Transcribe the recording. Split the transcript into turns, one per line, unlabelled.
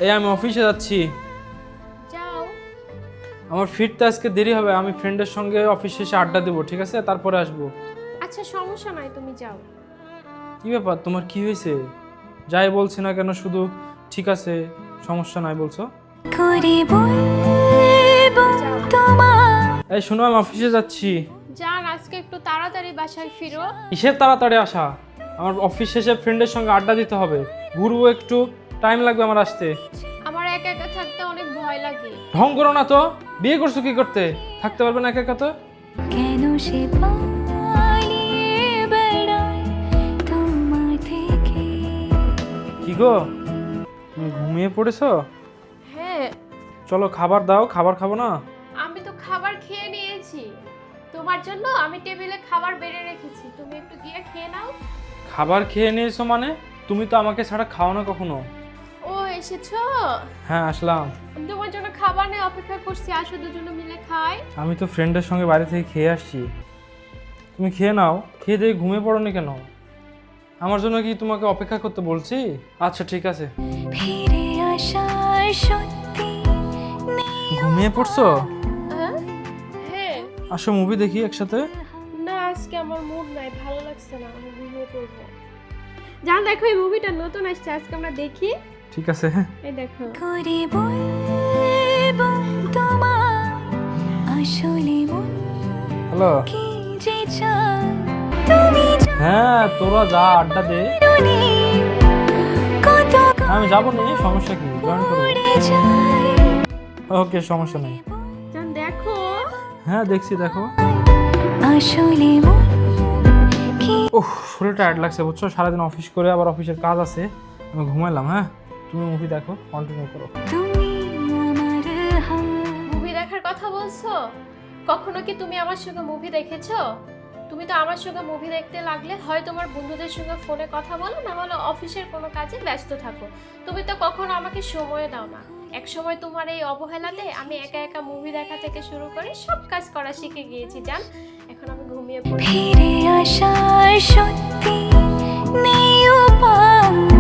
এই আমি অফিসে যাচ্ছি।
যাও।
আমার ফিরতে আজকে দেরি হবে, আমি ফ্রেন্ডের সঙ্গে অফিস শেষে আড্ডা দেবো, ঠিক আছে? তারপরে আসবো।
আচ্ছা সমস্যা নাই, তুমি যাও।
কি ব্যাপার, তোমার কি হয়েছে? যাই বলছি না কেন শুধু ঠিক আছে সমস্যা নাই বলছো? এই শোনো, আমি অফিসে যাচ্ছি।
যান, আজকে একটু তাড়াতাড়ি বাসায় ফিরো।
কিসের তাড়াতাড়ি আসা? আমার অফিস শেষে ফ্রেন্ডের সঙ্গে আড্ডা দিতে হবে, ঘুরবো একটু, টাইম লাগবে আমার আসতে।
আমার একা একা থাকতে অনেক ভয় লাগে।
ঢং করো না তো, বিয়ে করছো কি করতে? থাকতে পারবে না একা একা তো?
কেন সে পালিয়ে বেড়ায় তোমার থেকে?
কি গো, তুমি ঘুমিয়ে পড়েছো?
হ্যাঁ,
চলো খাবার দাও, খাবার খাবো না?
আমি তো খাবার খেয়ে নিয়েছি। তোমার জন্য আমি টেবিলে খাবার বেড়ে রেখেছি, তুমি একটু গিয়ে খেয়ে নাও।
খাবার খেয়ে নিয়েছো মানে? তুমি তো আমাকে ছাড়া খাও না কখনো।
ও এসেছো?
হ্যাঁ আসলাম।
আমি তোমার জন্য খাবার নিয়ে অপেক্ষা করছি, আসো দুজনে মিলে খাই।
আমি তো ফ্রেন্ডের সঙ্গে বাইরে থেকে খেয়ে আসছি। তুমি খেয়ে নাও, খেয়ে দিয়ে ঘুমিয়ে পড়ো নি কেন? আমার জন্য কি তোমাকে অপেক্ষা করতে বলছি? আচ্ছা ঠিক আছে।
ফিরে আসার সত্যি নেই।
ঘুমিয়ে পড়ছো?
হ্যাঁ।
আসো মুভি দেখি একসাথে।
না, আজকে আমার মুড নাই, ভালো লাগছে না, আমি ঘুমিয়ে পড়বো। জান দেখো, এই মুভিটা নতুন আসছে, আজকে আমরা দেখি।
ঠিক আছে।
এই দেখো।
করে বলবো তোমার আসলে মন
হ্যালো।
কি যে চায় তুমি
হ্যাঁ তোরা যা আড্ডা দে।
জানি কত
আমি যাবো নি, সমস্যা কি, জয়েন করবো।
করে যায়
ওকে সমস্যা নেই।
জান দেখো।
হ্যাঁ দেখছি, দেখো।
আসলে মন কি
ওহ শরীরটা টায়ার্ড লাগছে বুঝছো, সারাদিন অফিস করে আবার অফিসের কাজ আছে, আমি ঘুমাইলাম। হ্যাঁ তুমি মুভি দেখো, কন্টিনিউ করো।
তুমি আমার হাত
মুভি দেখার কথা বলছো? কখনো কি তুমি আমার সঙ্গে মুভি দেখেছো? তুমি তো আমার সঙ্গে মুভি দেখতে লাগলে হয় তোমার বন্ধুদের সঙ্গে ফোনে কথা বলো, না হলে অফিসের কোনো কাজে ব্যস্ত থাকো। তুমি তো কখনো আমাকে সময় দাও না। এক সময় তোমার এই অবহেলাতে আমি একা একা মুভি দেখা থেকে শুরু করে সব কাজ করা শিখে গিয়েছি জান। এখন আমি ঘুমিয়ে পড়ি।
ফিরে আসার সত্যি নেই উপায়